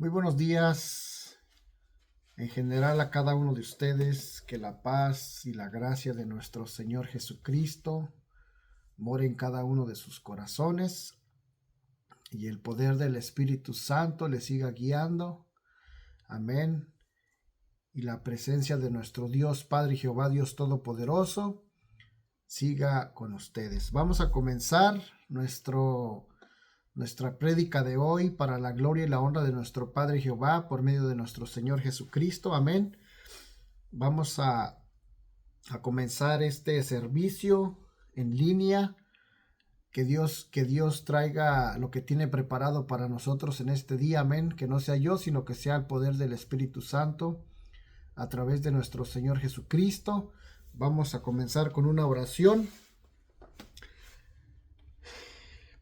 Muy buenos días en general a cada uno de ustedes. Que la paz y la gracia de nuestro Señor Jesucristo more en cada uno de sus corazones y el poder del Espíritu Santo les siga guiando. Amén. Y la presencia de nuestro Dios Padre Jehová Dios Todopoderoso siga con ustedes. Vamos a comenzar nuestra prédica de hoy para la gloria y la honra de nuestro Padre Jehová por medio de nuestro Señor Jesucristo. Amén. Vamos a comenzar este servicio en línea. Que Dios traiga lo que tiene preparado para nosotros en este día. Amén. Que no sea yo, sino que sea el poder del Espíritu Santo a través de nuestro Señor Jesucristo. Vamos a comenzar con una oración.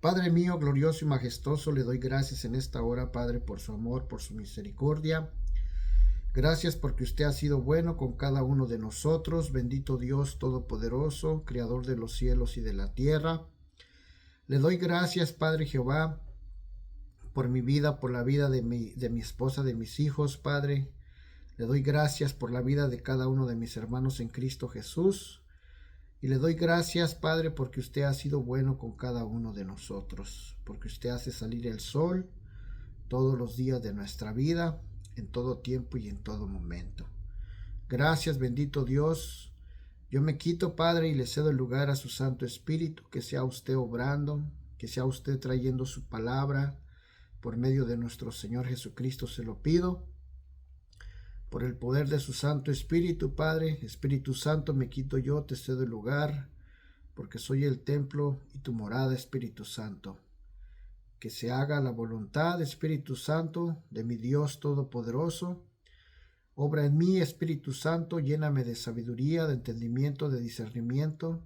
Padre mío, glorioso y majestuoso, le doy gracias en esta hora, Padre, por su amor, por su misericordia. Gracias porque usted ha sido bueno con cada uno de nosotros. Bendito Dios Todopoderoso, Creador de los cielos y de la tierra. Le doy gracias, Padre Jehová, por mi vida, por la vida de mi esposa, de mis hijos, Padre. Le doy gracias por la vida de cada uno de mis hermanos en Cristo Jesús. Y le doy gracias, Padre, porque usted ha sido bueno con cada uno de nosotros, porque usted hace salir el sol todos los días de nuestra vida, en todo tiempo y en todo momento. Gracias, bendito Dios. Yo me quito, Padre, y le cedo el lugar a su Santo Espíritu, que sea usted obrando, que sea usted trayendo su palabra por medio de nuestro Señor Jesucristo, se lo pido. Por el poder de su Santo Espíritu, Padre, Espíritu Santo, me quito yo, te cedo el lugar, porque soy el templo y tu morada, Espíritu Santo. Que se haga la voluntad, Espíritu Santo, de mi Dios Todopoderoso. Obra en mí, Espíritu Santo, lléname de sabiduría, de entendimiento, de discernimiento,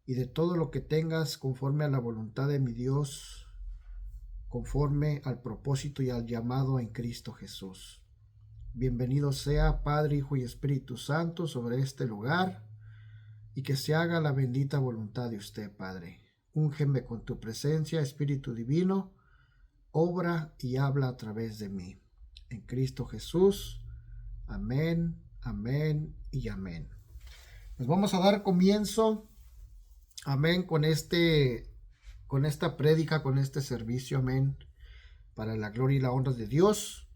y de todo lo que tengas conforme a la voluntad de mi Dios, conforme al propósito y al llamado en Cristo Jesús. Bienvenido sea Padre, Hijo y Espíritu Santo sobre este lugar, y que se haga la bendita voluntad de usted, Padre. Úngeme con tu presencia, Espíritu Divino, obra y habla a través de mí. En Cristo Jesús. Amén, amén y amén. Nos vamos a dar comienzo, amén, con esta prédica, con este servicio, amén, para la gloria y la honra de Dios.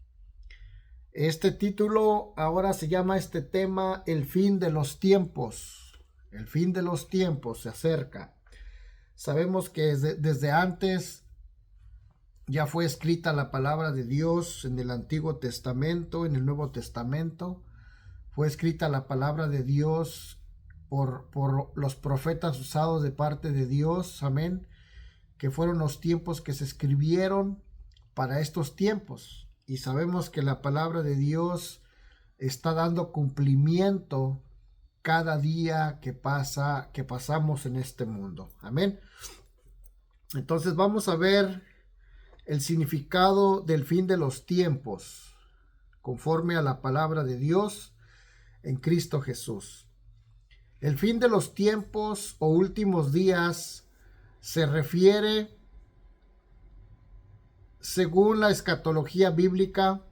Este título ahora se llama este tema el fin de los tiempos. El fin de los tiempos se acerca. Sabemos que desde antes ya fue escrita la palabra de Dios en el Antiguo Testamento, en el Nuevo Testamento. Fue escrita la palabra de Dios por los profetas usados de parte de Dios. Amén. Que fueron los tiempos que se escribieron para estos tiempos. Y sabemos que la palabra de Dios está dando cumplimiento cada día que pasamos en este mundo. Amén. Entonces vamos a ver el significado del fin de los tiempos, conforme a la palabra de Dios en Cristo Jesús. El fin de los tiempos o últimos días se refiere, según la escatología bíblica,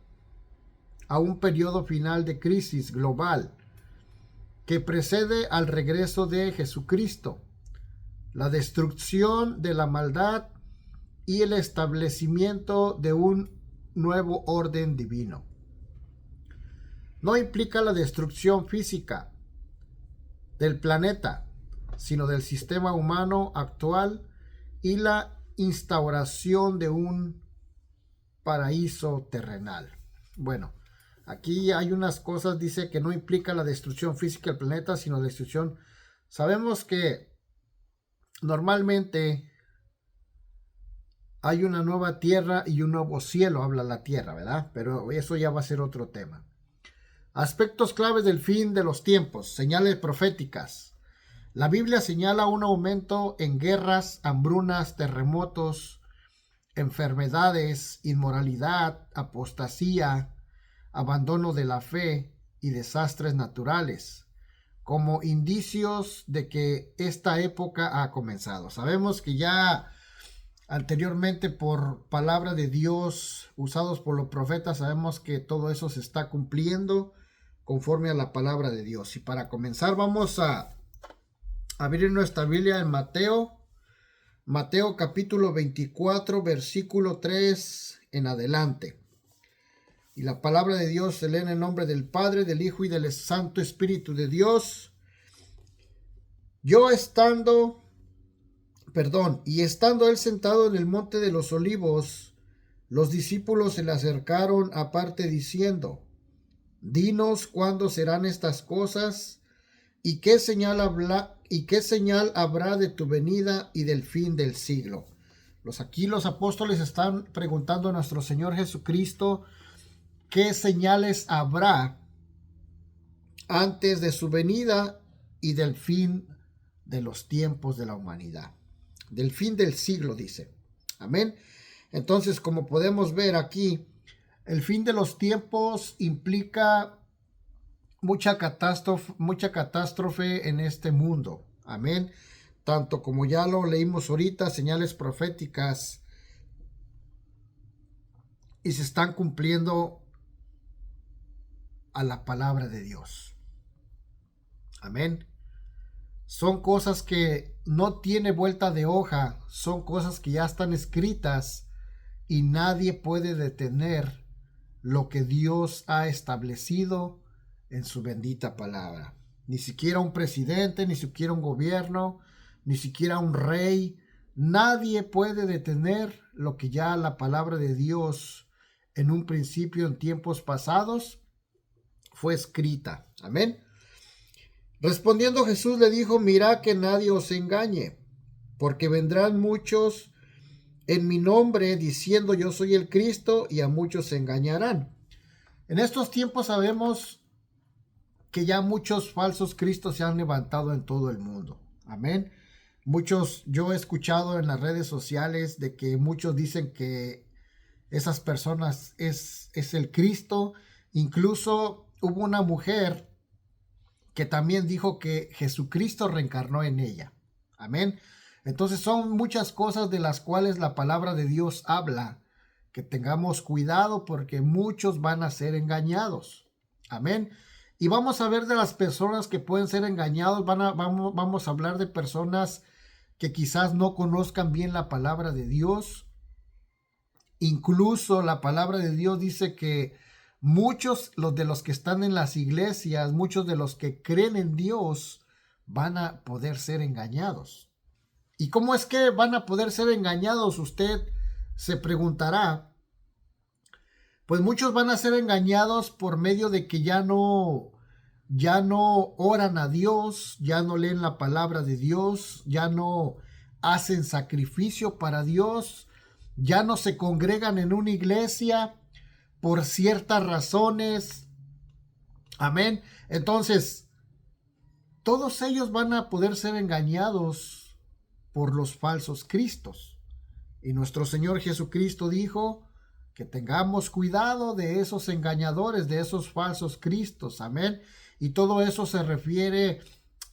a un periodo final de crisis global que precede al regreso de Jesucristo, la destrucción de la maldad y el establecimiento de un nuevo orden divino. No implica la destrucción física del planeta, sino del sistema humano actual y la instauración de un paraíso terrenal. Bueno, aquí hay unas cosas, dice que no implica la destrucción física del planeta, sino la destrucción. Sabemos que normalmente hay una nueva tierra y un nuevo cielo, habla la tierra, ¿verdad? Pero eso ya va a ser otro tema. Aspectos claves del fin de los tiempos, señales proféticas. La Biblia señala un aumento en guerras, hambrunas, terremotos, enfermedades, inmoralidad, apostasía, abandono de la fe y desastres naturales, como indicios de que esta época ha comenzado. Sabemos que ya anteriormente por palabra de Dios usados por los profetas, sabemos que todo eso se está cumpliendo conforme a la palabra de Dios. Y para comenzar vamos a abrir nuestra Biblia en Mateo capítulo 24, versículo 3 en adelante. Y la palabra de Dios se lee en el nombre del Padre, del Hijo y del Santo Espíritu de Dios. Y estando él sentado en el monte de los olivos, los discípulos se le acercaron aparte diciendo: Dinos cuándo serán estas cosas, y qué señal habrá de tu venida y del fin del siglo. Aquí los apóstoles están preguntando a nuestro Señor Jesucristo qué señales habrá antes de su venida y del fin de los tiempos de la humanidad. Del fin del siglo, dice. Amén. Entonces, como podemos ver aquí, el fin de los tiempos implica mucha catástrofe en este mundo. Amén. Tanto como ya lo leímos ahorita, señales proféticas, y se están cumpliendo a la palabra de Dios. Amén. Son cosas que no tiene vuelta de hoja, son cosas que ya están escritas y nadie puede detener lo que Dios ha establecido en su bendita palabra. Ni siquiera un presidente, ni siquiera un gobierno, ni siquiera un rey. Nadie puede detener lo que ya la palabra de Dios en un principio, en tiempos pasados, fue escrita. Amén. Respondiendo Jesús le dijo: mirad que nadie os engañe, porque vendrán muchos en mi nombre diciendo yo soy el Cristo, y a muchos se engañarán. En estos tiempos sabemos que ya muchos falsos cristos se han levantado en todo el mundo. Amén. Yo he escuchado en las redes sociales de que muchos dicen que esas personas es el Cristo. Incluso hubo una mujer que también dijo que Jesucristo reencarnó en ella. Amén. Entonces son muchas cosas de las cuales la palabra de Dios habla, que tengamos cuidado porque muchos van a ser engañados. Amén. Y vamos a ver de las personas que pueden ser engañados. Vamos a hablar de personas que quizás no conozcan bien la palabra de Dios. Incluso la palabra de Dios dice que muchos de los que están en las iglesias, muchos de los que creen en Dios, van a poder ser engañados. ¿Y cómo es que van a poder ser engañados? Usted se preguntará. Pues muchos van a ser engañados por medio de que ya no oran a Dios, ya no leen la palabra de Dios, ya no hacen sacrificio para Dios, ya no se congregan en una iglesia por ciertas razones. Amén. Entonces, todos ellos van a poder ser engañados por los falsos cristos. Y nuestro Señor Jesucristo dijo que tengamos cuidado de esos engañadores, de esos falsos cristos. Amén. Y todo eso se refiere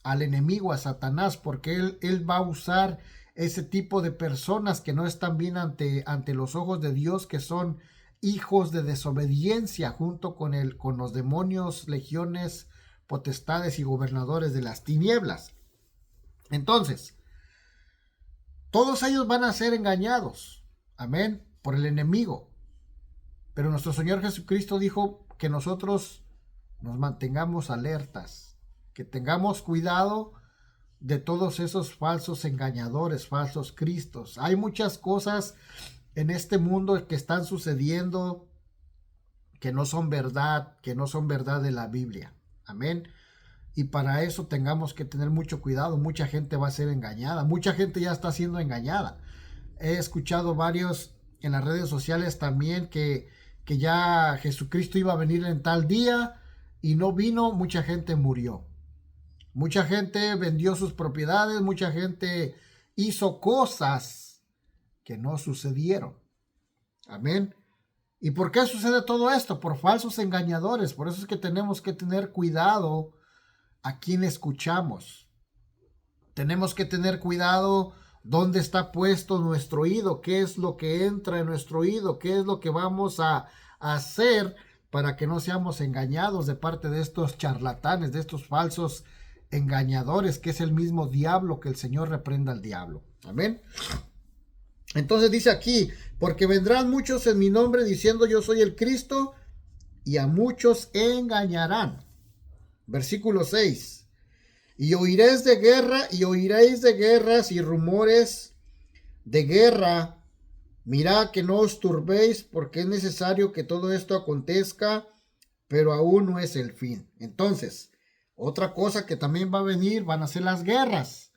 al enemigo, a Satanás, porque él va a usar ese tipo de personas que no están bien ante los ojos de Dios, que son hijos de desobediencia, junto con los demonios, legiones, potestades y gobernadores de las tinieblas. Entonces, todos ellos van a ser engañados, amén, por el enemigo. Pero nuestro Señor Jesucristo dijo que nosotros nos mantengamos alertas, que tengamos cuidado de todos esos falsos engañadores, falsos cristos. Hay muchas cosas en este mundo que están sucediendo que no son verdad de la Biblia. Amén. Y para eso tengamos que tener mucho cuidado. Mucha gente va a ser engañada. Mucha gente ya está siendo engañada. He escuchado varios en las redes sociales también que ya Jesucristo iba a venir en tal día y no vino. Mucha gente murió. Mucha gente vendió sus propiedades. Mucha gente hizo cosas que no sucedieron. Amén. ¿Y por qué sucede todo esto? Por falsos engañadores. Por eso es que tenemos que tener cuidado a quién escuchamos. Tenemos que tener cuidado ¿Dónde está puesto nuestro oído? ¿Qué es lo que entra en nuestro oído? ¿Qué es lo que vamos a hacer para que no seamos engañados de parte de estos charlatanes, de estos falsos engañadores, que es el mismo diablo? Que el Señor reprenda al diablo. Amén. Entonces dice aquí, porque vendrán muchos en mi nombre diciendo yo soy el Cristo, y a muchos engañarán. Versículo 6. Y oiréis de guerras y rumores de guerra. Mirad que no os turbéis, porque es necesario que todo esto acontezca, pero aún no es el fin. Entonces, otra cosa que también va a venir, van a ser las guerras.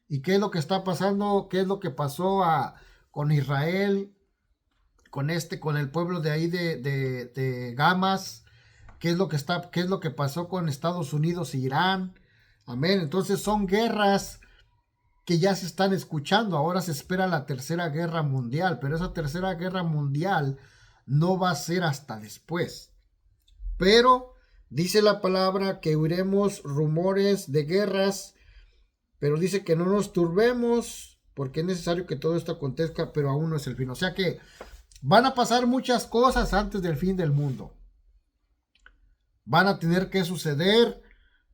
¿Y qué es lo que está pasando? ¿Qué es lo que pasó con Israel, con el pueblo de ahí de Gamas? ¿Qué es lo que pasó con Estados Unidos e Irán? Amén. Entonces son guerras que ya se están escuchando. Ahora se espera la tercera guerra mundial, pero esa tercera guerra mundial no va a ser hasta después. Pero dice la palabra que oiremos rumores de guerras, pero dice que no nos turbemos, porque es necesario que todo esto acontezca, pero aún no es el fin. O sea que van a pasar muchas cosas antes del fin del mundo. Van a tener que suceder,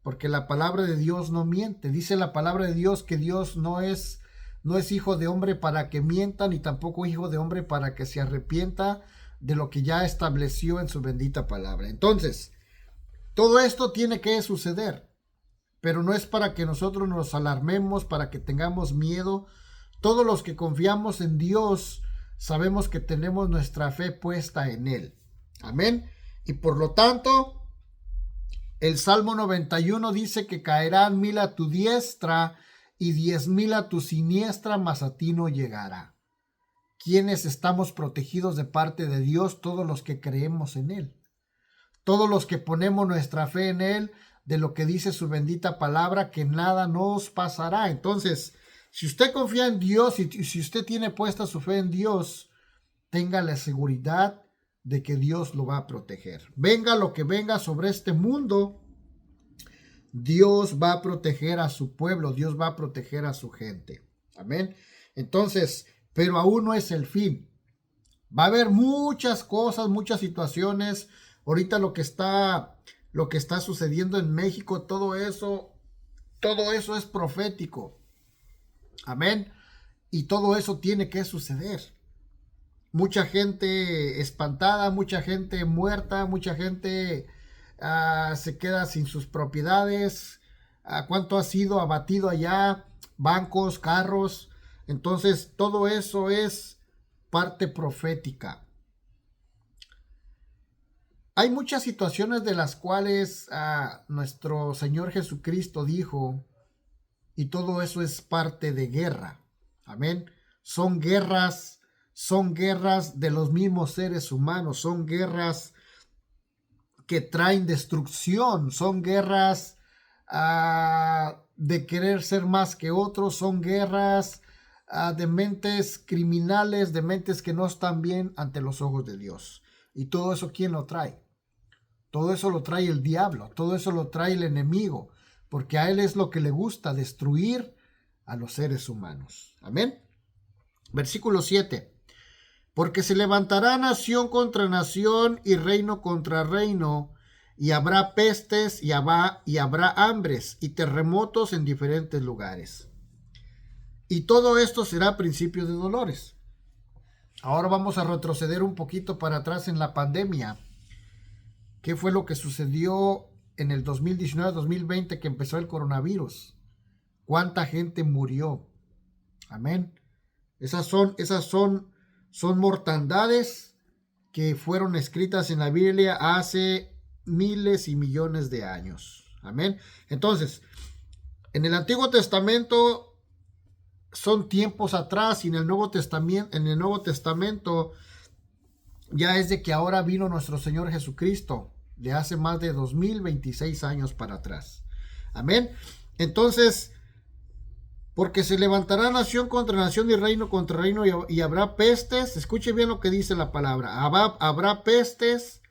porque la palabra de Dios no miente. Dice la palabra de Dios que Dios no es hijo de hombre para que mienta, ni tampoco hijo de hombre para que se arrepienta de lo que ya estableció en su bendita palabra. Entonces, todo esto tiene que suceder, pero no es para que nosotros nos alarmemos, para que tengamos miedo. Todos los que confiamos en Dios sabemos que tenemos nuestra fe puesta en Él. Amén. Y por lo tanto, el Salmo 91 dice que caerán 1000 a tu diestra y 10,000 a tu siniestra, mas a ti no llegará. ¿Quiénes estamos protegidos de parte de Dios? Todos los que creemos en Él. Todos los que ponemos nuestra fe en Él, de lo que dice su bendita palabra, que nada nos pasará. Entonces, si usted confía en Dios y si usted tiene puesta su fe en Dios, tenga la seguridad de que Dios lo va a proteger. Venga lo que venga sobre este mundo, Dios va a proteger a su pueblo, Dios va a proteger a su gente. Amén. Entonces, pero aún no es el fin. Va a haber muchas cosas, muchas situaciones. Ahorita lo que está sucediendo en México, todo eso es profético. Amén. Y todo eso tiene que suceder. Mucha gente espantada, mucha gente muerta, mucha gente se queda sin sus propiedades. ¿Cuánto ha sido abatido allá? Bancos, carros. Entonces, todo eso es parte profética. Hay muchas situaciones de las cuales nuestro Señor Jesucristo dijo, y todo eso es parte de guerra. Amén. Son guerras de los mismos seres humanos, son guerras que traen destrucción, son guerras de querer ser más que otros, son guerras de mentes criminales, de mentes que no están bien ante los ojos de Dios. Y todo eso, ¿quién lo trae? Todo eso lo trae el diablo, todo eso lo trae el enemigo, porque a él es lo que le gusta, destruir a los seres humanos. Amén. Versículo 7. Porque se levantará nación contra nación y reino contra reino, y habrá pestes y habrá hambres y terremotos en diferentes lugares. Y todo esto será principio de dolores. Ahora vamos a retroceder un poquito para atrás en la pandemia. ¿Qué fue lo que sucedió en el 2019-2020 que empezó el coronavirus? ¿Cuánta gente murió? Amén. Esas son mortandades que fueron escritas en la Biblia hace miles y millones de años. Amén. Entonces, en el Antiguo Testamento son tiempos atrás, y en el Nuevo Testamento ya es de que ahora vino nuestro Señor Jesucristo, de hace más de 2026 años para atrás. Amén. Entonces, porque se levantará nación contra nación y reino contra reino, y habrá pestes. Escuche bien lo que dice la palabra. Habrá pestes,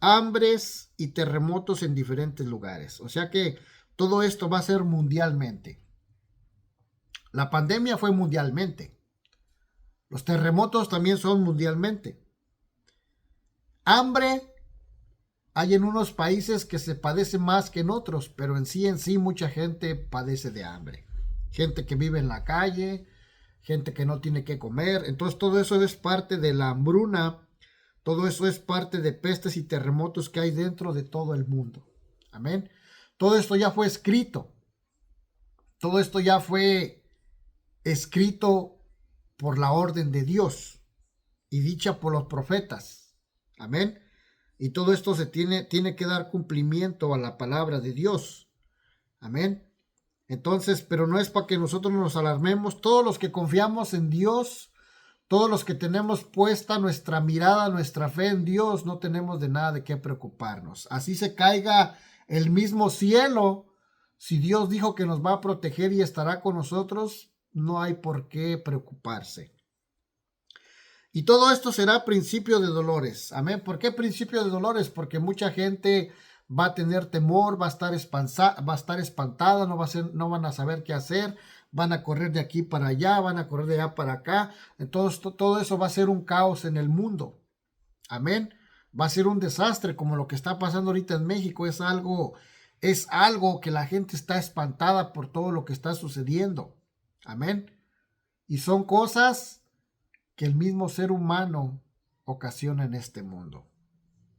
hambres y terremotos en diferentes lugares. O sea que todo esto va a ser mundialmente. La pandemia fue mundialmente. Los terremotos también son mundialmente. Hambre hay en unos países que se padece más que en otros, pero en sí mucha gente padece de hambre. Gente que vive en la calle, gente que no tiene que comer. Entonces todo eso es parte de la hambruna. Todo eso es parte de pestes y terremotos que hay dentro de todo el mundo. Amén. Todo esto ya fue escrito. Todo esto ya fue escrito por la orden de Dios y dicha por los profetas. Amén. Y todo esto se tiene que dar cumplimiento a la palabra de Dios. Amén. Entonces, pero no es para que nosotros nos alarmemos. Todos los que confiamos en Dios, todos los que tenemos puesta nuestra mirada, nuestra fe en Dios, no tenemos de nada de qué preocuparnos. Así se caiga el mismo cielo. Si Dios dijo que nos va a proteger y estará con nosotros, no hay por qué preocuparse. Y todo esto será principio de dolores. Amén. ¿Por qué principio de dolores? Porque mucha gente va a tener temor, va a estar espantada, no van a saber qué hacer, van a correr de aquí para allá, van a correr de allá para acá. Entonces todo eso va a ser un caos en el mundo. Amén. Va a ser un desastre como lo que está pasando ahorita en México. Es algo que la gente está espantada por todo lo que está sucediendo. Amén. Y son cosas que el mismo ser humano ocasiona en este mundo.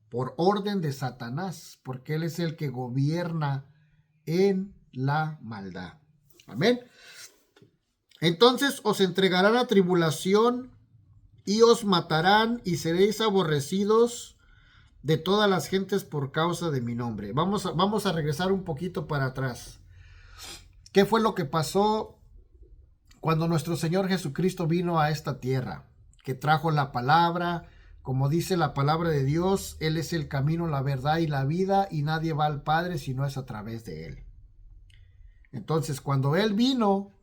Por orden de Satanás, porque él es el que gobierna en la maldad. Amén. Entonces os entregarán a tribulación y os matarán y seréis aborrecidos de todas las gentes por causa de mi nombre. Vamos a regresar un poquito para atrás. ¿Qué fue lo que pasó cuando nuestro Señor Jesucristo vino a esta tierra? Que trajo la palabra, como dice la palabra de Dios, Él es el camino, la verdad y la vida, y nadie va al Padre si no es a través de Él. Entonces, cuando Él vino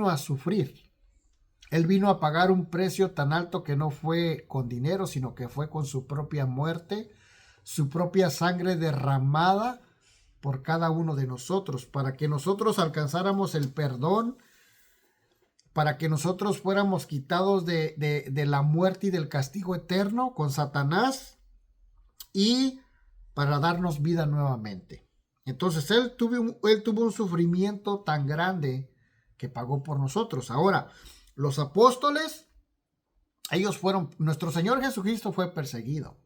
a sufrir. Él vino a pagar un precio tan alto que no fue con dinero, sino que fue con su propia muerte, su propia sangre derramada por cada uno de nosotros, para que nosotros alcanzáramos el perdón, para que nosotros fuéramos quitados de la muerte y del castigo eterno con Satanás y para darnos vida nuevamente. Entonces él tuvo un sufrimiento tan grande que pagó por nosotros. Ahora, los apóstoles, nuestro Señor Jesucristo fue perseguido.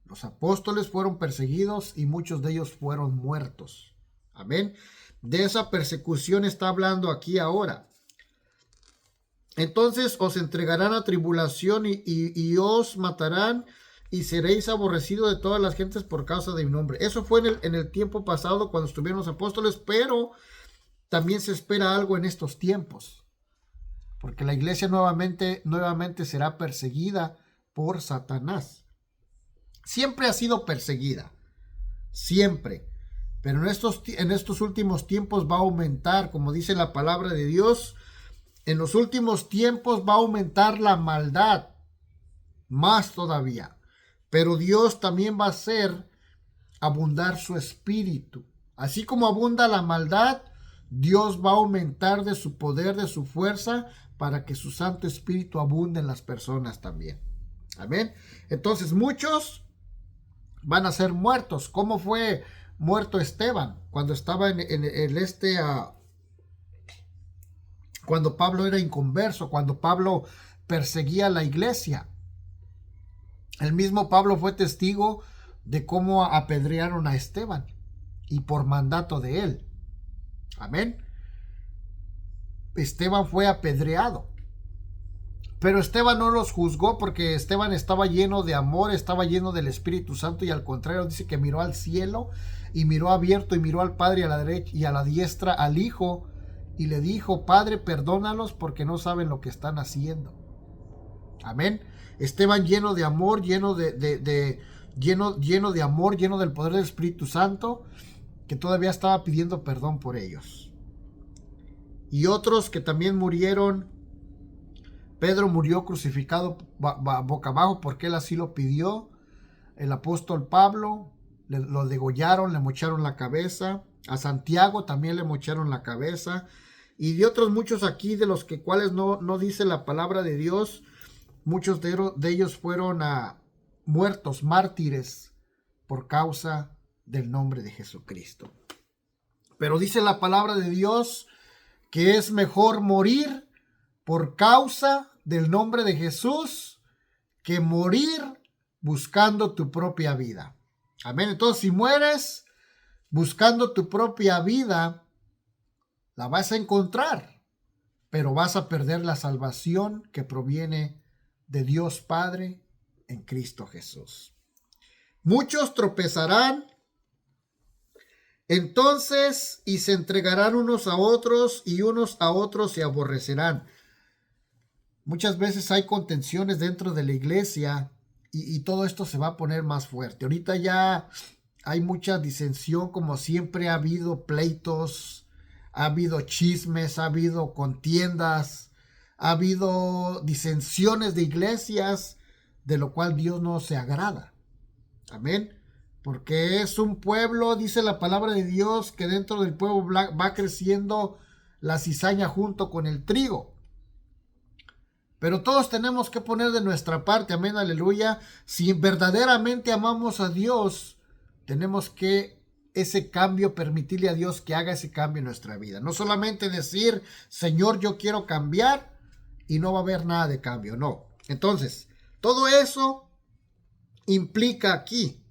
Los apóstoles fueron perseguidos y muchos de ellos fueron muertos. Amén. De esa persecución está hablando aquí ahora. Entonces os entregarán a tribulación y os matarán y seréis aborrecidos de todas las gentes por causa de mi nombre. Eso fue en el tiempo pasado cuando estuvieron los apóstoles, pero también se espera algo en estos tiempos. Porque la iglesia nuevamente será perseguida por Satanás. Siempre ha sido perseguida. Siempre. Pero en estos últimos tiempos va a aumentar, como dice la palabra de Dios. En los últimos tiempos va a aumentar la maldad, más todavía. Pero Dios también va a hacer abundar su espíritu. Así como abunda la maldad, Dios va a aumentar de su poder, de su fuerza, para que su Santo Espíritu abunde en las personas también. Amén. Entonces muchos van a ser muertos. ¿Cómo fue muerto Esteban? Cuando estaba cuando Pablo era inconverso, cuando Pablo perseguía a la iglesia. El mismo Pablo fue testigo de cómo apedrearon a Esteban y por mandato de él. Amén. Esteban fue apedreado. Pero Esteban no los juzgó porque Esteban estaba lleno de amor, estaba lleno del Espíritu Santo y al contrario dice que miró al cielo y miró abierto y miró al Padre a la derecha y a la diestra al Hijo y le dijo: Padre, perdónalos porque no saben lo que están haciendo. Amén. Esteban lleno de amor, lleno de amor, lleno del poder del Espíritu Santo, que todavía estaba pidiendo perdón por ellos. Y otros que también murieron. Pedro murió crucificado boca abajo porque él así lo pidió. El apóstol Pablo lo degollaron, le mocharon la cabeza. A Santiago también le mocharon la cabeza. y de otros muchos aquí de los que cuales no dice la palabra de Dios. Muchos de ellos fueron muertos, mártires, por causa del nombre de Jesucristo. Pero dice la palabra de Dios que es mejor morir por causa del nombre de Jesús que morir buscando tu propia vida. Amén. Entonces, si mueres buscando tu propia vida, la vas a encontrar, pero vas a perder la salvación que proviene de Dios Padre en Cristo Jesús. Muchos tropezarán entonces y se entregarán unos a otros y unos a otros se aborrecerán. Muchas veces hay contenciones dentro de la iglesia y todo esto se va a poner más fuerte. Ahorita ya hay mucha disensión, como siempre ha habido pleitos, ha habido chismes, ha habido contiendas, ha habido disensiones de iglesias, de lo cual Dios no se agrada. Amén. Porque es un pueblo, dice la palabra de Dios, que dentro del pueblo va creciendo la cizaña junto con el trigo. Pero todos tenemos que poner de nuestra parte, amén, aleluya. Si verdaderamente amamos a Dios, tenemos que ese cambio, permitirle a Dios que haga ese cambio en nuestra vida. No solamente decir, Señor, yo quiero cambiar y no va a haber nada de cambio, no. Entonces, todo eso implica aquí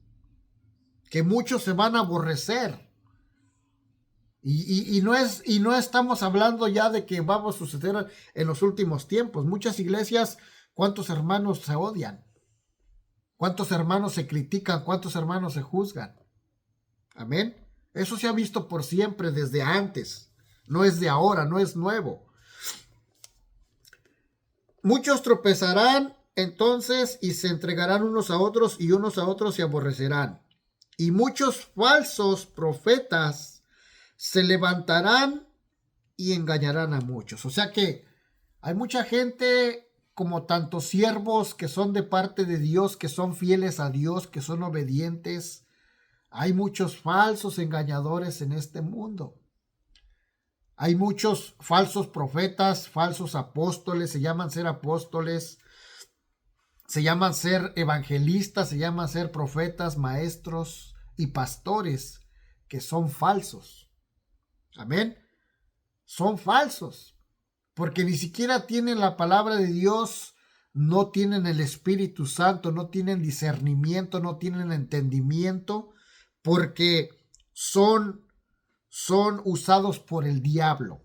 que muchos se van a aborrecer. Y no estamos hablando ya de que vamos a suceder en los últimos tiempos. Muchas iglesias, ¿cuántos hermanos se odian? ¿Cuántos hermanos se critican? ¿Cuántos hermanos se juzgan? Amén. Eso se ha visto por siempre desde antes. No es de ahora, no es nuevo. Muchos tropezarán entonces y se entregarán unos a otros y unos a otros se aborrecerán. Y muchos falsos profetas se levantarán y engañarán a muchos. O sea que hay mucha gente, como tantos siervos que son de parte de Dios, que son fieles a Dios, que son obedientes. Hay muchos falsos engañadores en este mundo. Hay muchos falsos profetas, falsos apóstoles, se llaman ser apóstoles, se llaman ser evangelistas, se llaman ser profetas, maestros y pastores, que son falsos. Amén. Son falsos, porque ni siquiera tienen la palabra de Dios, no tienen el Espíritu Santo, no tienen discernimiento, no tienen entendimiento, porque son usados por el diablo.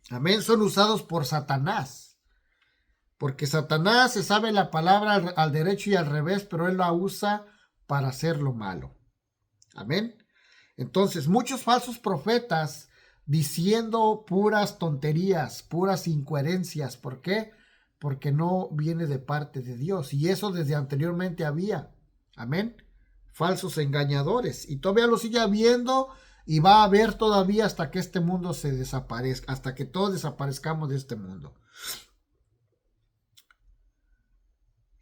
Amén. Son usados por Satanás, porque Satanás se sabe la palabra al derecho y al revés, pero él la usa para hacer lo malo. Amén. Entonces, muchos falsos profetas diciendo puras tonterías, puras incoherencias. ¿Por qué? Porque no viene de parte de Dios. Y eso desde anteriormente había. Amén. Falsos engañadores. Y todavía lo sigue habiendo y va a haber todavía hasta que este mundo se desaparezca, hasta que todos desaparezcamos de este mundo.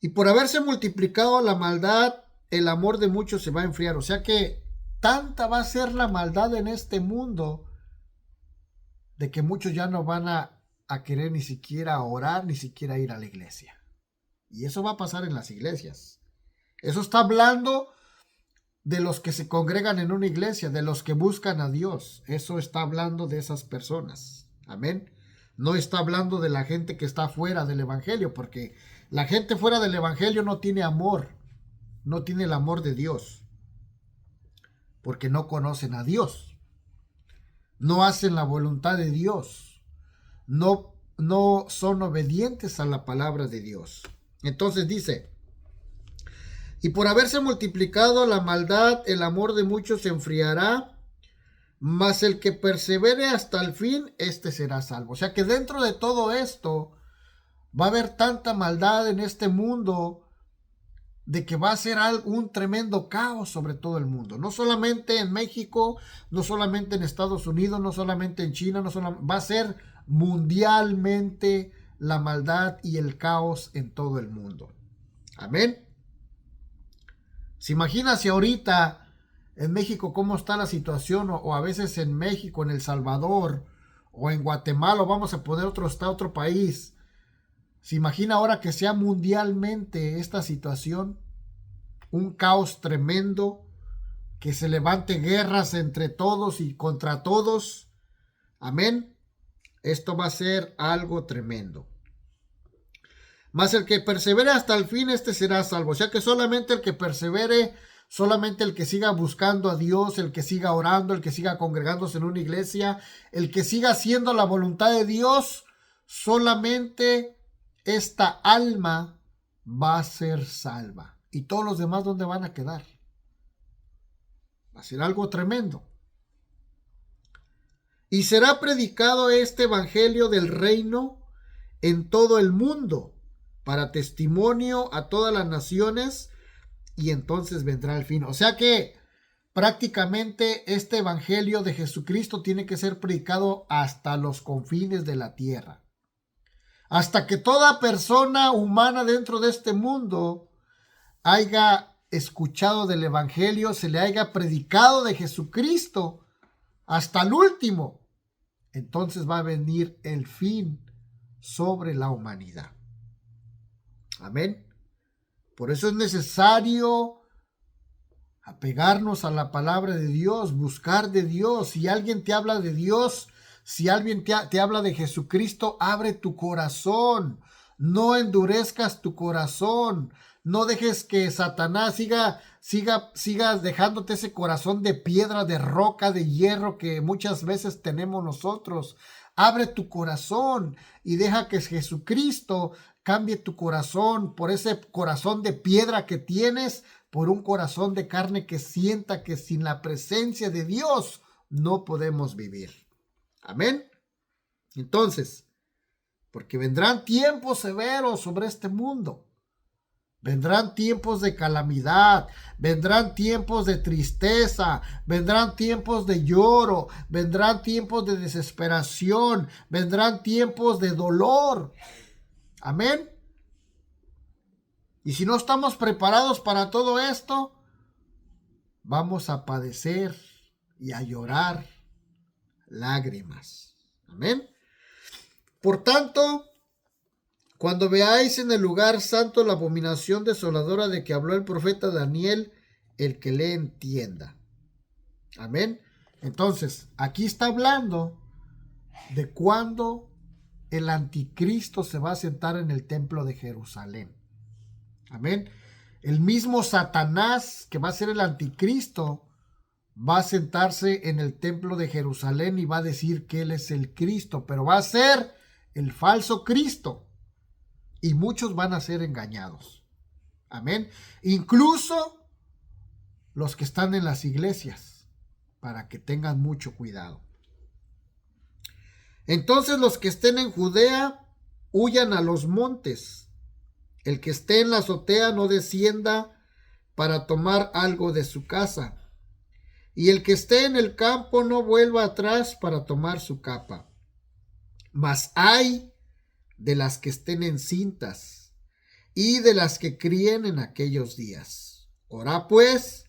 Y por haberse multiplicado la maldad, el amor de muchos se va a enfriar. O sea que tanta va a ser la maldad en este mundo de que muchos ya no van a querer ni siquiera orar, ni siquiera ir a la iglesia. Y eso va a pasar en las iglesias. Eso está hablando de los que se congregan en una iglesia, de los que buscan a Dios. Eso está hablando de esas personas. Amén. No está hablando de la gente que está fuera del evangelio, porque la gente fuera del evangelio no tiene amor, no tiene el amor de Dios, porque no conocen a Dios, no hacen la voluntad de Dios, no son obedientes a la palabra de Dios. Entonces dice, y por haberse multiplicado la maldad, el amor de muchos se enfriará, mas el que persevere hasta el fin, este será salvo. O sea que dentro de todo esto va a haber tanta maldad en este mundo, de que va a ser un tremendo caos sobre todo el mundo. No solamente en México, no solamente en Estados Unidos, no solamente en China, va a ser mundialmente la maldad y el caos en todo el mundo. Amén. ¿Se imagina si ahorita en México cómo está la situación? O a veces en México, en El Salvador, o en Guatemala, o vamos a poner otro estado, otro país. ¿Se imagina ahora que sea mundialmente esta situación? Un caos tremendo, que se levante guerras entre todos y contra todos. Amén. Esto va a ser algo tremendo. Mas el que persevere hasta el fin, este será salvo. O sea que solamente el que persevere, solamente el que siga buscando a Dios, el que siga orando, el que siga congregándose en una iglesia, el que siga haciendo la voluntad de Dios, solamente esta alma va a ser salva. ¿Y todos los demás dónde van a quedar? Va a ser algo tremendo. Y será predicado este evangelio del reino en todo el mundo, para testimonio a todas las naciones, y entonces vendrá el fin. O sea que prácticamente este evangelio de Jesucristo tiene que ser predicado hasta los confines de la tierra. Hasta que toda persona humana dentro de este mundo haya escuchado del evangelio, se le haya predicado de Jesucristo hasta el último. Entonces va a venir el fin sobre la humanidad. Amén. Por eso es necesario apegarnos a la palabra de Dios, buscar de Dios. Si alguien te habla de Dios, si alguien te habla de Jesucristo, abre tu corazón. No endurezcas tu corazón. No dejes que Satanás siga dejándote ese corazón de piedra, de roca, de hierro que muchas veces tenemos nosotros. Abre tu corazón y deja que Jesucristo cambie tu corazón por ese corazón de piedra que tienes, por un corazón de carne que sienta que sin la presencia de Dios no podemos vivir. Amén. Entonces, porque vendrán tiempos severos sobre este mundo. Vendrán tiempos de calamidad, vendrán tiempos de tristeza, vendrán tiempos de lloro, vendrán tiempos de desesperación, vendrán tiempos de dolor. Amén. Y si no estamos preparados para todo esto, vamos a padecer y a llorar lágrimas. Amén. Por tanto, cuando veáis en el lugar santo la abominación desoladora de que habló el profeta Daniel, el que le entienda. Amén. Entonces, aquí está hablando de cuando el anticristo se va a sentar en el templo de Jerusalén. Amén. El mismo Satanás, que va a ser el anticristo, va a sentarse en el templo de Jerusalén y va a decir que él es el Cristo, pero va a ser el falso Cristo. Y muchos van a ser engañados. Amén. Incluso los que están en las iglesias, para que tengan mucho cuidado. Entonces los que estén en Judea, huyan a los montes. El que esté en la azotea no descienda para tomar algo de su casa. Y el que esté en el campo no vuelva atrás para tomar su capa. Mas ay de las que estén encintas y de las que críen en aquellos días. Orad pues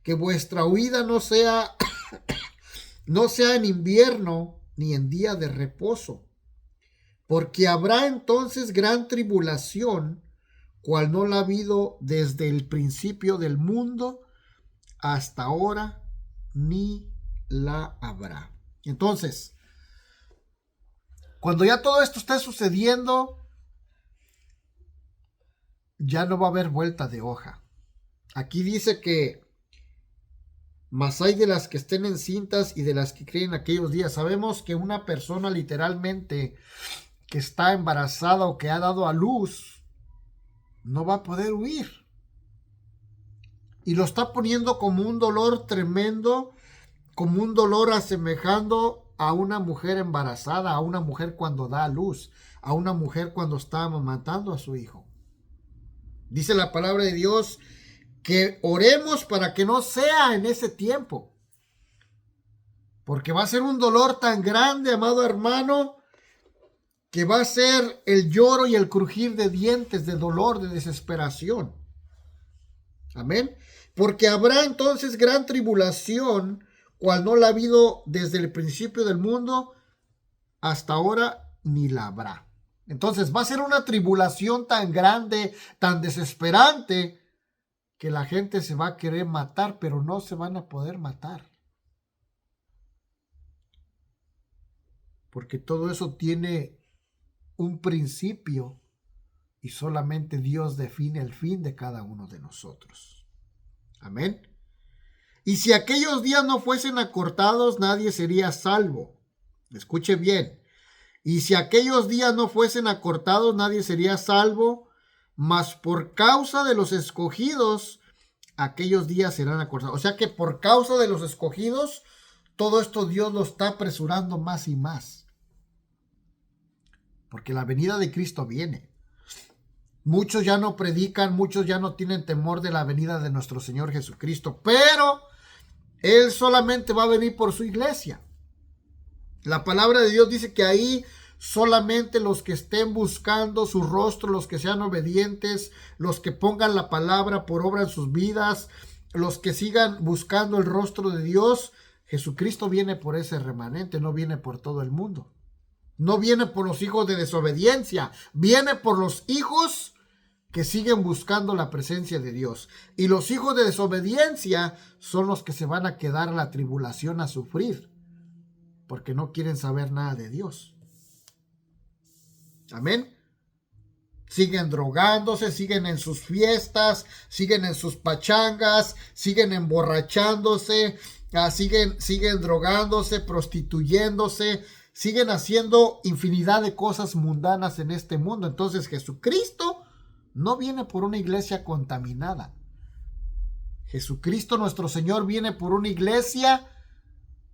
que vuestra huida no sea en invierno ni en día de reposo, porque habrá entonces gran tribulación, cual no la ha habido desde el principio del mundo hasta ahora, ni la habrá. Entonces, cuando ya todo esto esté sucediendo, ya no va a haber vuelta de hoja. Aquí dice que mas hay de las que estén encintas y de las que críen aquellos días. Sabemos que una persona literalmente que está embarazada o que ha dado a luz no va a poder huir. Y lo está poniendo como un dolor tremendo, como un dolor asemejando a una mujer embarazada, a una mujer cuando da a luz, a una mujer cuando está amamantando a su hijo. Dice la palabra de Dios que oremos para que no sea en ese tiempo, porque va a ser un dolor tan grande, amado hermano, que va a ser el lloro y el crujir de dientes, de dolor, de desesperación. Amén. Porque habrá entonces gran tribulación, cual no la ha habido desde el principio del mundo hasta ahora ni la habrá. Entonces va a ser una tribulación tan grande, tan desesperante, que la gente se va a querer matar, pero no se van a poder matar. Porque todo eso tiene un principio y solamente Dios define el fin de cada uno de nosotros. Amén. Y si aquellos días no fuesen acortados, nadie sería salvo. Escuche bien. Y si aquellos días no fuesen acortados, nadie sería salvo, mas por causa de los escogidos, aquellos días serán acortados. O sea que por causa de los escogidos, todo esto Dios lo está apresurando más y más. Porque la venida de Cristo viene. Muchos ya no predican, muchos ya no tienen temor de la venida de nuestro Señor Jesucristo, pero Él solamente va a venir por su iglesia. La palabra de Dios dice que ahí solamente los que estén buscando su rostro, los que sean obedientes, los que pongan la palabra por obra en sus vidas, los que sigan buscando el rostro de Dios, Jesucristo viene por ese remanente, no viene por todo el mundo. No viene por los hijos de desobediencia, viene por los hijos que siguen buscando la presencia de Dios. Y los hijos de desobediencia son los que se van a quedar en la tribulación a sufrir, porque no quieren saber nada de Dios. Amén. Siguen drogándose, siguen en sus fiestas, siguen en sus pachangas, siguen emborrachándose, siguen drogándose, prostituyéndose, siguen haciendo infinidad de cosas mundanas en este mundo. Entonces Jesucristo no viene por una iglesia contaminada. Jesucristo nuestro Señor viene por una iglesia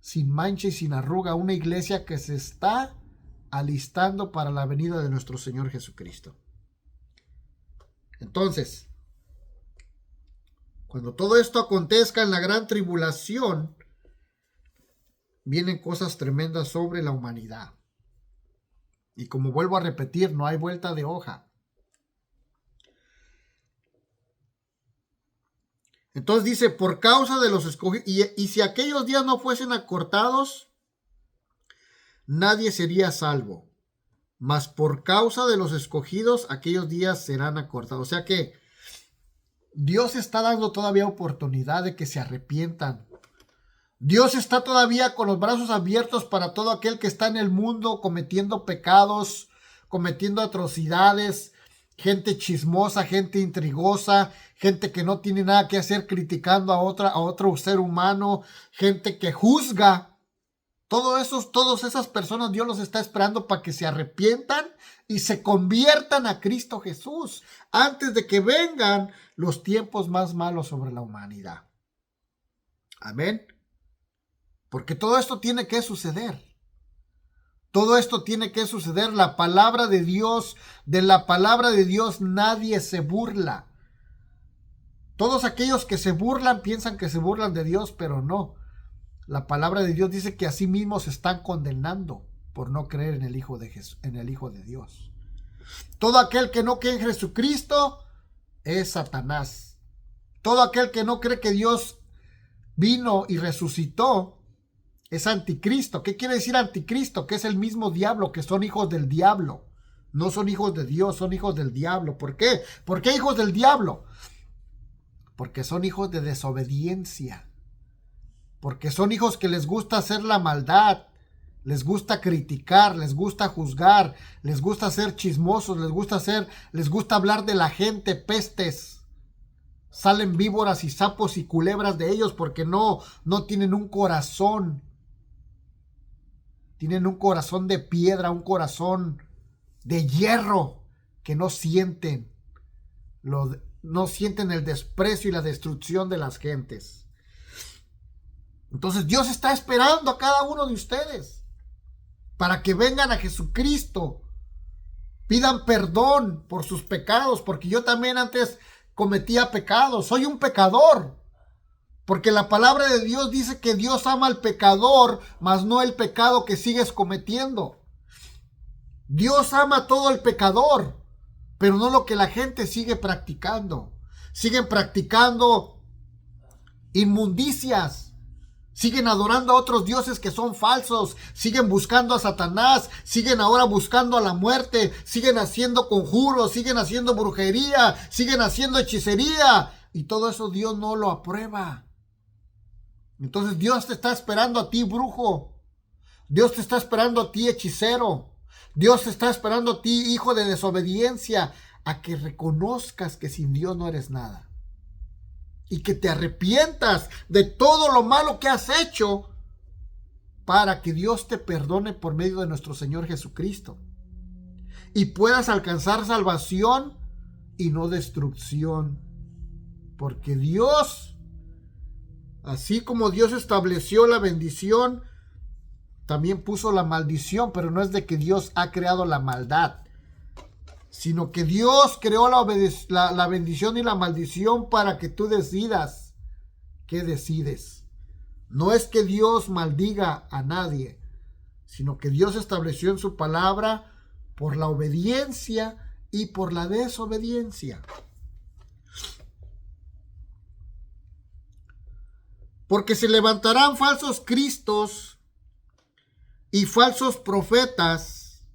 sin mancha y sin arruga, una iglesia que se está alistando para la venida de nuestro Señor Jesucristo. Entonces, cuando todo esto acontezca en la gran tribulación, vienen cosas tremendas sobre la humanidad. Y como vuelvo a repetir, no hay vuelta de hoja. Entonces dice, por causa de los escogidos, y si aquellos días no fuesen acortados, nadie sería salvo. Mas por causa de los escogidos, aquellos días serán acortados. O sea que Dios está dando todavía oportunidad de que se arrepientan. Dios está todavía con los brazos abiertos para todo aquel que está en el mundo cometiendo pecados, cometiendo atrocidades, gente chismosa, gente intrigosa, gente que no tiene nada que hacer criticando a otro ser humano, gente que juzga. Todas esas personas Dios los está esperando para que se arrepientan y se conviertan a Cristo Jesús antes de que vengan los tiempos más malos sobre la humanidad. Amén. Porque todo esto tiene que suceder. Todo esto tiene que suceder. La palabra de Dios, de la palabra de Dios nadie se burla. Todos aquellos que se burlan piensan que se burlan de Dios, pero no. La palabra de Dios dice que así mismos se están condenando por no creer en el Hijo de Jesús, en el Hijo de Dios. Todo aquel que no cree en Jesucristo es Satanás. Todo aquel que no cree que Dios vino y resucitó es anticristo. ¿Qué quiere decir anticristo? Que es el mismo diablo, que son hijos del diablo. No son hijos de Dios, son hijos del diablo. ¿Por qué? ¿Por qué hijos del diablo? Porque son hijos de desobediencia. Porque son hijos que les gusta hacer la maldad, les gusta criticar, les gusta juzgar, les gusta ser chismosos, les gusta hablar de la gente, pestes. Salen víboras y sapos y culebras de ellos porque no tienen un corazón. Tienen un corazón de piedra, un corazón de hierro que no sienten el desprecio y la destrucción de las gentes. Entonces Dios está esperando a cada uno de ustedes para que vengan a Jesucristo, pidan perdón por sus pecados, porque yo también antes cometía pecados, soy un pecador, porque la palabra de Dios dice que Dios ama al pecador, mas no el pecado que sigues cometiendo. Dios ama todo el pecador, pero no lo que la gente sigue practicando. Siguen practicando inmundicias. Siguen adorando a otros dioses que son falsos. Siguen buscando a Satanás. Siguen ahora buscando a la muerte. Siguen haciendo conjuros. Siguen haciendo brujería. Siguen haciendo hechicería. Y todo eso Dios no lo aprueba. Entonces Dios te está esperando a ti, brujo. Dios te está esperando a ti, hechicero. Dios te está esperando a ti, hijo de desobediencia, a que reconozcas que sin Dios no eres nada. Y que te arrepientas de todo lo malo que has hecho para que Dios te perdone por medio de nuestro Señor Jesucristo. Y puedas alcanzar salvación y no destrucción. Porque Dios, así como Dios estableció la bendición, también puso la maldición, pero no es de que Dios ha creado la maldad, sino que Dios creó la bendición y la maldición para que tú decidas qué decides. No es que Dios maldiga a nadie, sino que Dios estableció en su palabra por la obediencia y por la desobediencia. Porque se levantarán falsos cristos y falsos profetas,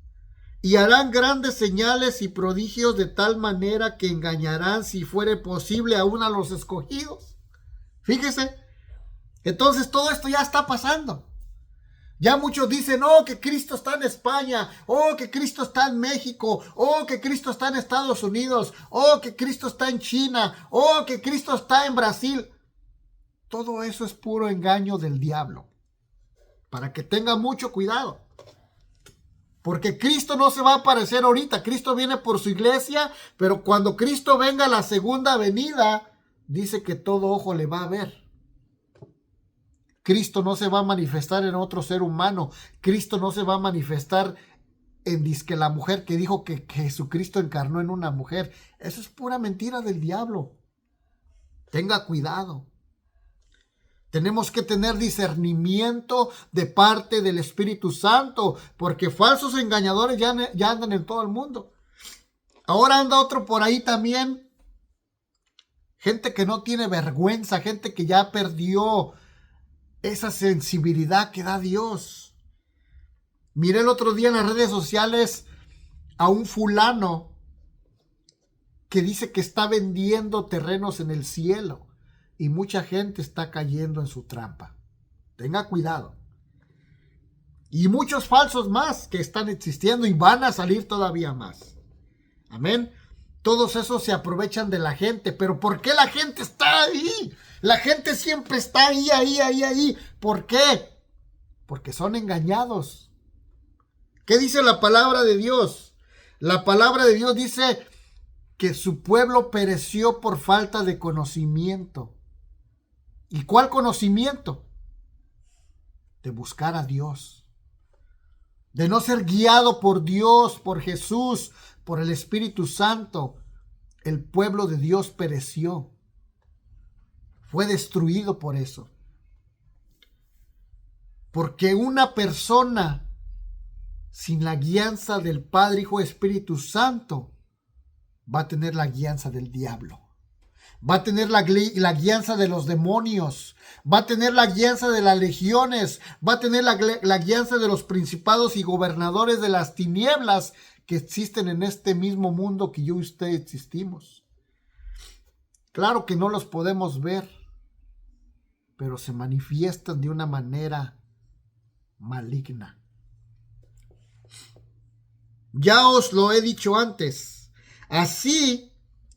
y harán grandes señales y prodigios de tal manera que engañarán, si fuere posible, aún a los escogidos. Fíjese, entonces todo esto ya está pasando. Ya muchos dicen, oh, que Cristo está en España, oh, que Cristo está en México, oh, que Cristo está en Estados Unidos, oh, que Cristo está en China, oh, que Cristo está en Brasil. Todo eso es puro engaño del diablo. Para que tenga mucho cuidado. Porque Cristo no se va a aparecer ahorita. Cristo viene por su iglesia, pero cuando Cristo venga a la segunda venida, dice que todo ojo le va a ver. Cristo no se va a manifestar en otro ser humano. Cristo no se va a manifestar en disque la mujer que dijo que Jesucristo encarnó en una mujer. Eso es pura mentira del diablo. Tenga cuidado. Tenemos que tener discernimiento de parte del Espíritu Santo, porque falsos engañadores ya andan en todo el mundo. Ahora anda otro por ahí también. Gente que no tiene vergüenza, gente que ya perdió esa sensibilidad que da Dios. Miré el otro día en las redes sociales a un fulano que dice que está vendiendo terrenos en el cielo. Y mucha gente está cayendo en su trampa. Tenga cuidado. Y muchos falsos más que están existiendo y van a salir todavía más. Amén. Todos esos se aprovechan de la gente. Pero ¿por qué la gente está ahí? La gente siempre está ahí. ¿Por qué? Porque son engañados. ¿Qué dice la palabra de Dios? La palabra de Dios dice que su pueblo pereció por falta de conocimiento. ¿Y cuál conocimiento? De buscar a Dios. De no ser guiado por Dios, por Jesús, por el Espíritu Santo. El pueblo de Dios pereció. Fue destruido por eso. Porque una persona sin la guianza del Padre, Hijo y Espíritu Santo va a tener la guianza del diablo. Va a tener la guianza de los demonios. Va a tener la guianza de las legiones. Va a tener la guianza de los principados y gobernadores de las tinieblas que existen en este mismo mundo que yo y usted existimos. Claro que no los podemos ver, pero se manifiestan de una manera maligna. Ya os lo he dicho antes. Así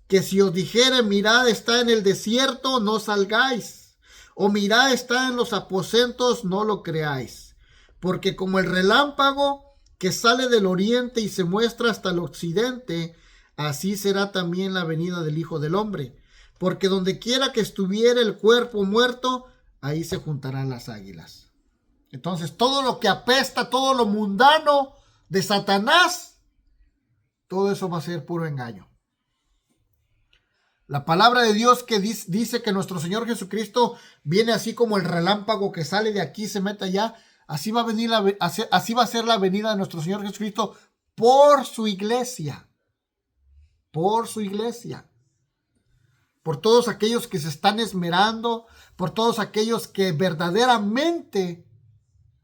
que si os dijere, mirad, está en el desierto, no salgáis. O mirad, está en los aposentos, no lo creáis. Porque como el relámpago que sale del oriente y se muestra hasta el occidente, así será también la venida del Hijo del Hombre. Porque donde quiera que estuviere el cuerpo muerto, ahí se juntarán las águilas. Entonces, todo lo que apesta, todo lo mundano de Satanás, todo eso va a ser puro engaño. La palabra de Dios que dice que nuestro Señor Jesucristo viene así como el relámpago que sale de aquí y se mete allá. Así va a ser la venida de nuestro Señor Jesucristo por su iglesia. Por su iglesia. por todos aquellos que se están esmerando, por todos aquellos que verdaderamente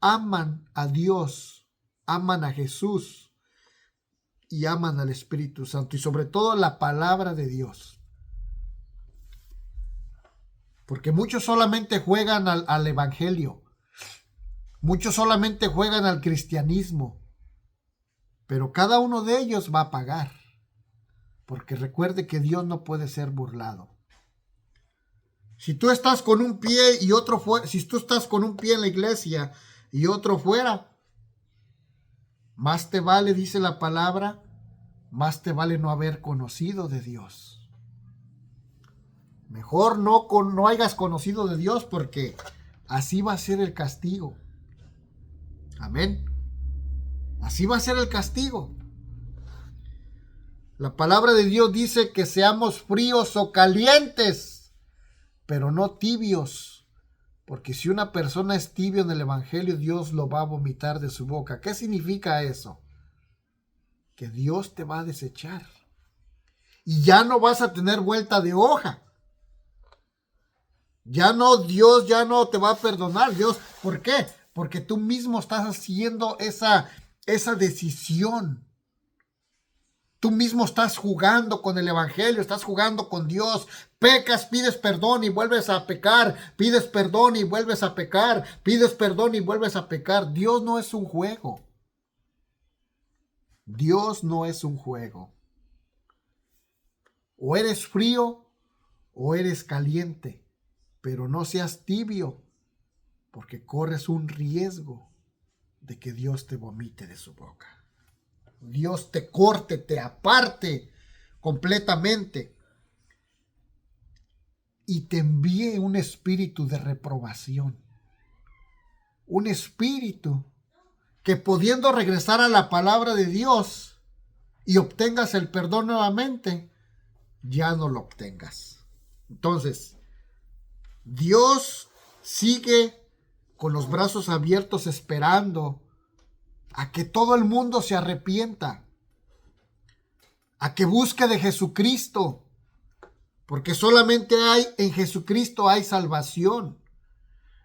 aman a Dios, aman a Jesús y aman al Espíritu Santo, y sobre todo la palabra de Dios. Porque muchos solamente juegan al evangelio, muchos solamente juegan al cristianismo, pero cada uno de ellos va a pagar, porque recuerde que Dios no puede ser burlado. Si tú estás con un pie y otro fuera, si tú estás con un pie en la iglesia y otro fuera, más te vale, dice la palabra, más te vale no haber conocido de Dios. Mejor no hayas conocido de Dios, porque así va a ser el castigo. Amén. Así va a ser el castigo. La palabra de Dios dice que seamos fríos o calientes, pero no tibios. Porque si una persona es tibio en el evangelio, Dios lo va a vomitar de su boca. ¿Qué significa eso? Que Dios te va a desechar. Y ya no vas a tener vuelta de hoja. Dios ya no te va a perdonar. Dios, ¿por qué? Porque tú mismo estás haciendo esa decisión. Tú mismo estás jugando con el evangelio, estás jugando con Dios. Pecas, pides perdón y vuelves a pecar. Pides perdón y vuelves a pecar. Pides perdón y vuelves a pecar. Dios no es un juego. Dios no es un juego. O eres frío o eres caliente, pero no seas tibio, porque corres un riesgo de que Dios te vomite de su boca. Dios te corte, te aparte completamente y te envíe un espíritu de reprobación. Un espíritu que, pudiendo regresar a la palabra de Dios y obtengas el perdón nuevamente, ya no lo obtengas. Entonces, Dios sigue con los brazos abiertos esperando a que todo el mundo se arrepienta, a que busque de Jesucristo, porque solamente en Jesucristo hay salvación.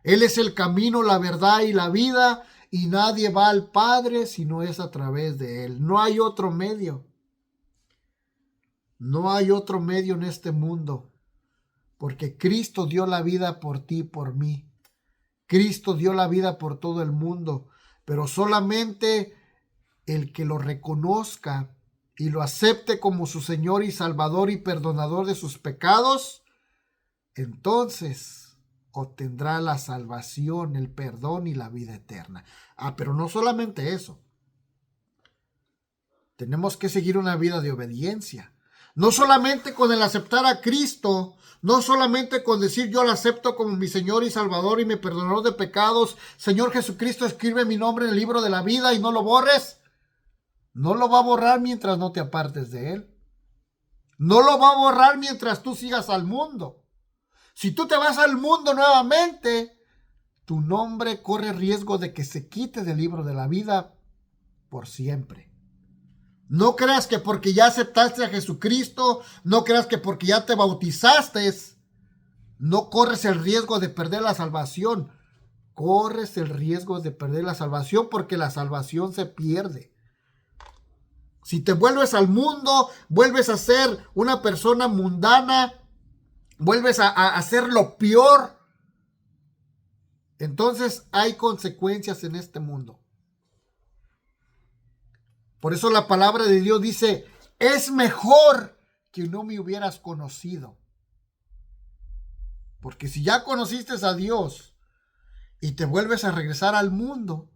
Él es el camino, la verdad y la vida, y nadie va al Padre si no es a través de Él. No hay otro medio. No hay otro medio en este mundo, porque Cristo dio la vida por ti y por mí. Cristo dio la vida por todo el mundo, pero solamente el que lo reconozca y lo acepte como su Señor y Salvador y perdonador de sus pecados, entonces obtendrá la salvación, el perdón y la vida eterna. Pero no solamente eso. Tenemos que seguir una vida de obediencia. No solamente con el aceptar a Cristo, no solamente con decir yo lo acepto como mi Señor y Salvador y mi perdonador de pecados. Señor Jesucristo, escribe mi nombre en el libro de la vida y no lo borres. No lo va a borrar mientras no te apartes de Él. No lo va a borrar mientras tú sigas al mundo. Si tú te vas al mundo nuevamente, tu nombre corre riesgo de que se quite del libro de la vida por siempre. No creas que porque ya aceptaste a Jesucristo, no creas que porque ya te bautizaste, no corres el riesgo de perder la salvación. Corres el riesgo de perder la salvación porque la salvación se pierde. Si te vuelves al mundo, vuelves a ser una persona mundana, vuelves a hacer lo peor, entonces hay consecuencias en este mundo. Por eso la palabra de Dios dice, es mejor que no me hubieras conocido. Porque si ya conociste a Dios y te vuelves a regresar al mundo,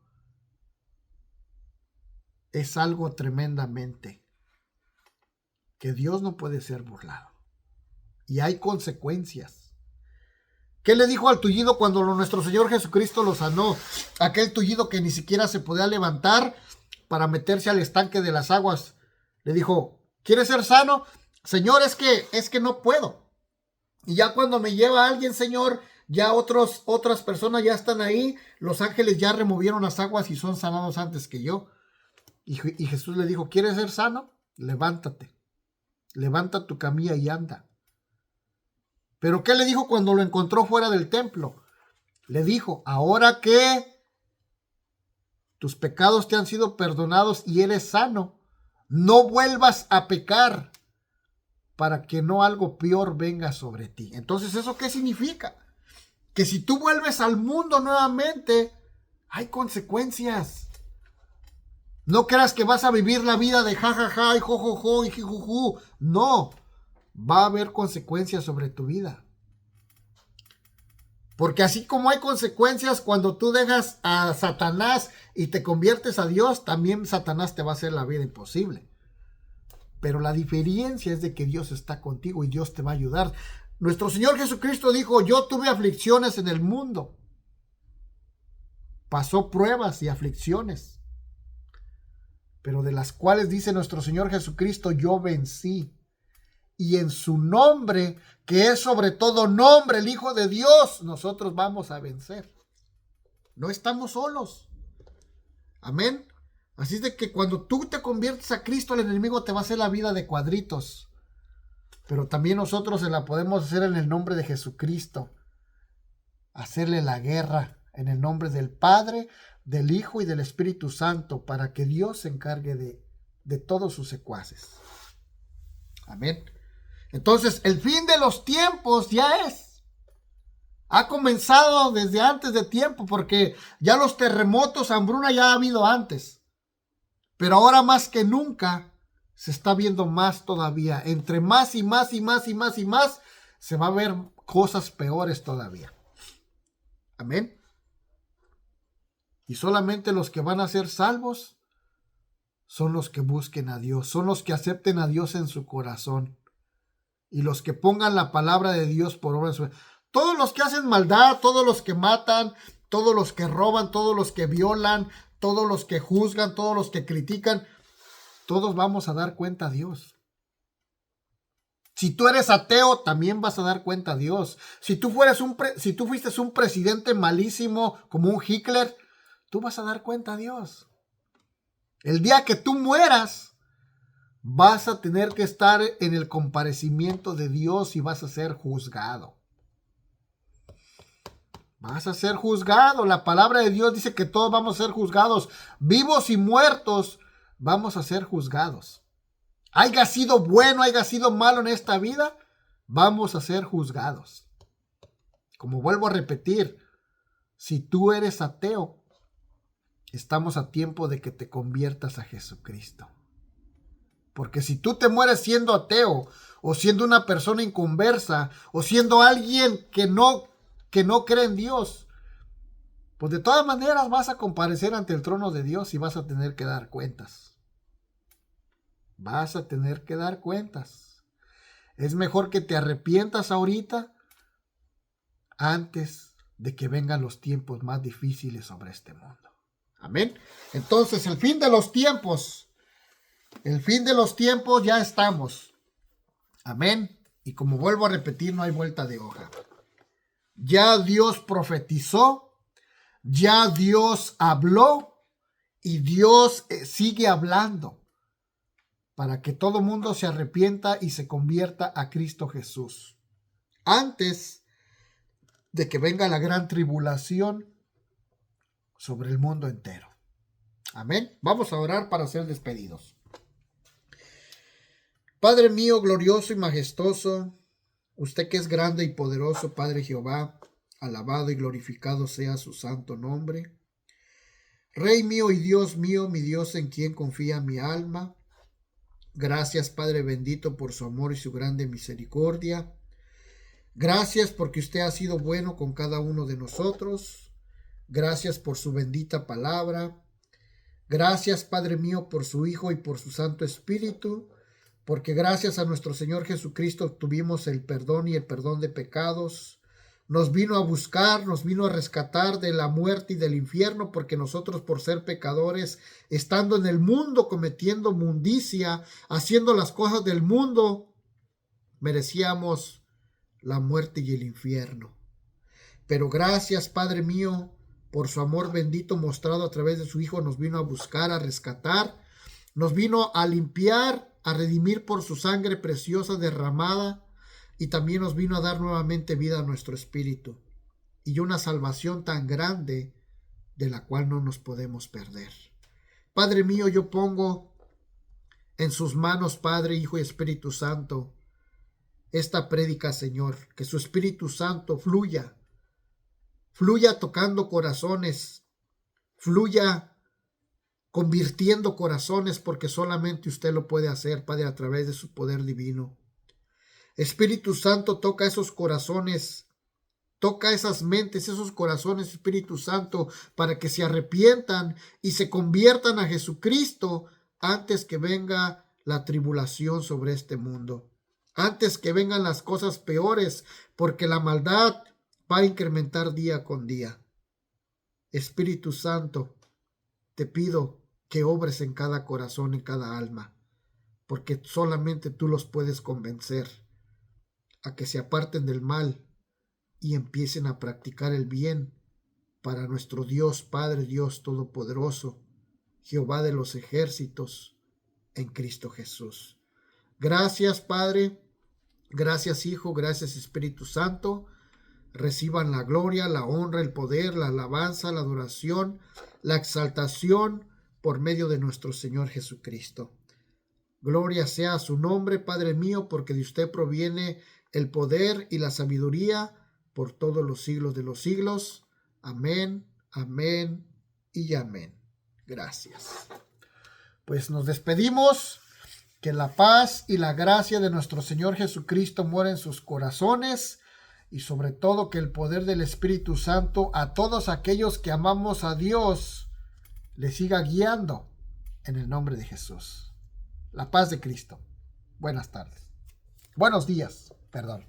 es algo tremendamente que Dios no puede ser burlado. Y hay consecuencias. ¿Qué le dijo al tullido cuando nuestro Señor Jesucristo lo sanó? Aquel tullido que ni siquiera se podía levantar para meterse al estanque de las aguas. Le dijo, ¿quieres ser sano? Señor, es que no puedo. Y ya cuando me lleva alguien, Señor, ya otras personas ya están ahí. Los ángeles ya removieron las aguas y son sanados antes que yo. Y Jesús le dijo, ¿quieres ser sano? Levántate. Levanta tu camilla y anda. Pero ¿qué le dijo cuando lo encontró fuera del templo? Le dijo, ahora que tus pecados te han sido perdonados y eres sano, no vuelvas a pecar para que no algo peor venga sobre ti. Entonces, ¿eso qué significa? Que si tú vuelves al mundo nuevamente, hay consecuencias. No creas que vas a vivir la vida de jajaja y jojojo y jijuju. No, va a haber consecuencias sobre tu vida. Porque así como hay consecuencias cuando tú dejas a Satanás y te conviertes a Dios, también Satanás te va a hacer la vida imposible. Pero la diferencia es de que Dios está contigo y Dios te va a ayudar. Nuestro Señor Jesucristo dijo, yo tuve aflicciones en el mundo. Pasó pruebas y aflicciones. Pero de las cuales dice nuestro Señor Jesucristo, yo vencí. Y en su nombre, que es sobre todo nombre, el Hijo de Dios, nosotros vamos a vencer. No estamos solos. Amén. Así es de que cuando tú te conviertes a Cristo, el enemigo te va a hacer la vida de cuadritos. Pero también nosotros se la podemos hacer en el nombre de Jesucristo. Hacerle la guerra en el nombre del Padre, del Hijo y del Espíritu Santo, para que Dios se encargue de todos sus secuaces. Amén. Entonces, el fin de los tiempos ya es. Ha comenzado desde antes de tiempo, porque ya los terremotos, hambruna ya ha habido antes. Pero ahora más que nunca se está viendo más todavía. Entre más y más y más y más y más, se va a ver cosas peores todavía. Amén. Y solamente los que van a ser salvos son los que busquen a Dios, son los que acepten a Dios en su corazón. Y los que pongan la palabra de Dios por obra en su vida. Todos los que hacen maldad, todos los que matan, todos los que roban, todos los que violan, todos los que juzgan, todos los que critican, todos vamos a dar cuenta a Dios. Si tú eres ateo, también vas a dar cuenta a Dios. Si tú fuiste un presidente malísimo como un Hitler, tú vas a dar cuenta a Dios. El día que tú mueras, vas a tener que estar en el comparecimiento de Dios y vas a ser juzgado. Vas a ser juzgado. La palabra de Dios dice que todos vamos a ser juzgados. Vivos y muertos vamos a ser juzgados. Haya sido bueno, haya sido malo en esta vida, vamos a ser juzgados. Como vuelvo a repetir, si tú eres ateo, estamos a tiempo de que te conviertas a Jesucristo. Porque si tú te mueres siendo ateo, o siendo una persona inconversa, o siendo alguien que no cree en Dios, pues de todas maneras vas a comparecer ante el trono de Dios y vas a tener que dar cuentas. Vas a tener que dar cuentas. Es mejor que te arrepientas ahorita antes de que vengan los tiempos más difíciles sobre este mundo. Amén. Entonces, el fin de los tiempos ya estamos. Amén. Y como vuelvo a repetir, no hay vuelta de hoja. Ya Dios profetizó, ya Dios habló y Dios sigue hablando para que todo mundo se arrepienta y se convierta a Cristo Jesús. Antes de que venga la gran tribulación sobre el mundo entero. Amén. Vamos a orar para ser despedidos. Padre mío, glorioso y majestuoso, usted que es grande y poderoso, Padre Jehová, alabado y glorificado sea su santo nombre. Rey mío y Dios mío, mi Dios en quien confía mi alma. Gracias, Padre bendito, por su amor y su grande misericordia. Gracias porque usted ha sido bueno con cada uno de nosotros. Gracias por su bendita palabra. Gracias, Padre mío, por su Hijo y por su Santo Espíritu. Porque gracias a nuestro Señor Jesucristo tuvimos el perdón y el perdón de pecados. Nos vino a buscar, nos vino a rescatar de la muerte y del infierno, porque nosotros por ser pecadores, estando en el mundo, cometiendo mundicia, haciendo las cosas del mundo, merecíamos la muerte y el infierno. Pero gracias, Padre mío, por su amor bendito mostrado a través de su Hijo, nos vino a buscar, a rescatar, nos vino a limpiar, a redimir por su sangre preciosa derramada, y también nos vino a dar nuevamente vida a nuestro espíritu y una salvación tan grande de la cual no nos podemos perder. Padre mío, yo pongo en sus manos, Padre, Hijo y Espíritu Santo, esta prédica, Señor, que su Espíritu Santo fluya tocando corazones, fluya convirtiendo corazones, porque solamente usted lo puede hacer, Padre, a través de su poder divino. Espíritu Santo, toca esos corazones, toca esas mentes, esos corazones, Espíritu Santo, para que se arrepientan y se conviertan a Jesucristo antes que venga la tribulación sobre este mundo, antes que vengan las cosas peores, porque la maldad va a incrementar día con día. Espíritu Santo, te pido que obres en cada corazón, en cada alma, porque solamente tú los puedes convencer a que se aparten del mal y empiecen a practicar el bien para nuestro Dios, Padre Dios Todopoderoso, Jehová de los ejércitos, en Cristo Jesús. Gracias, Padre, gracias, Hijo, gracias, Espíritu Santo. Reciban la gloria, la honra, el poder, la alabanza, la adoración, la exaltación por medio de nuestro Señor Jesucristo. Gloria sea a su nombre, Padre mío, porque de usted proviene el poder y la sabiduría por todos los siglos de los siglos. Amén, amén y amén. Gracias. Pues nos despedimos. Que la paz y la gracia de nuestro Señor Jesucristo mora en sus corazones y sobre todo que el poder del Espíritu Santo a todos aquellos que amamos a Dios les siga guiando en el nombre de Jesús. La paz de Cristo. Buenas tardes. Buenos días, perdón.